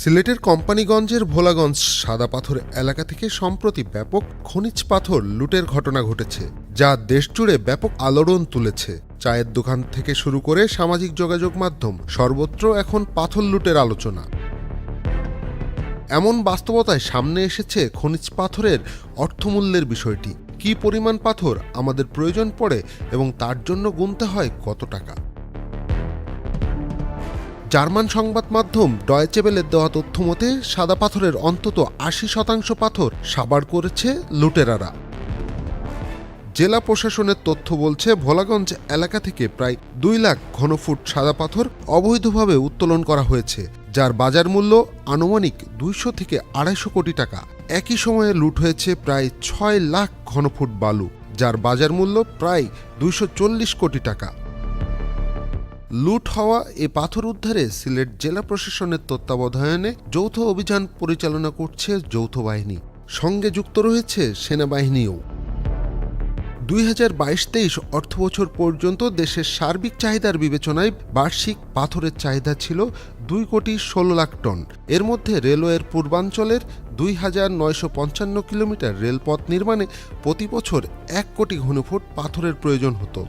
সিলেটের কোম্পানিগঞ্জের ভোলাগঞ্জ সাদা পাথর এলাকা থেকে সম্প্রতি ব্যাপক খনিজ পাথর লুটের ঘটনা ঘটেছে, যা দেশজুড়ে ব্যাপক আলোড়ন তুলেছে। চায়ের দোকান থেকে শুরু করে সামাজিক যোগাযোগ মাধ্যম সর্বত্র এখন পাথর লুটের আলোচনা। এমন বাস্তবতায় সামনে এসেছে খনিজ পাথরের অর্থমূল্যের বিষয়টি। কী পরিমাণ পাথর আমাদের প্রয়োজন পড়ে এবং তার জন্য গুনতে হয় কত টাকা। জার্মান সংবাদ মাধ্যম ডয়েচে ভেলের দেওয়া তথ্য মতে সাদা পাথরের অন্তত ৮০% পাথর সাবাড় করেছে লুটেরারা। জেলা প্রশাসনের তথ্য বলছে, ভোলাগঞ্জ এলাকা থেকে প্রায় ২ লাখ ঘনফুট সাদা পাথর অবৈধভাবে উত্তোলন করা হয়েছে, যার বাজার মূল্য আনুমানিক ২০০ থেকে ২৫০ কোটি টাকা। একই সময়ে লুট হয়েছে প্রায় ৬ লাখ ঘনফুট বালু, যার বাজার মূল্য প্রায় ২৪০ কোটি টাকা। লুট হওয়া এ পাথর উদ্ধারে সিলেট জেলা প্রশাসনের তত্ত্বাবধানে যৌথ অভিযান পরিচালনা করছে যৌথ বাহিনী, সঙ্গে যুক্ত রয়েছে সেনাবাহিনীও। ২০২২-২৩ অর্থবছর পর্যন্ত দেশের সার্বিক চাহিদার বিবেচনায় বার্ষিক পাথরের চাহিদা ছিল ২,১৬,০০,০০০ টন। এর মধ্যে রেলওয়ের পূর্বাঞ্চলের ২,৯৫৫ কিলোমিটার রেলপথ নির্মাণে প্রতি বছর ১ কোটি ঘনফুট পাথরের প্রয়োজন হতো।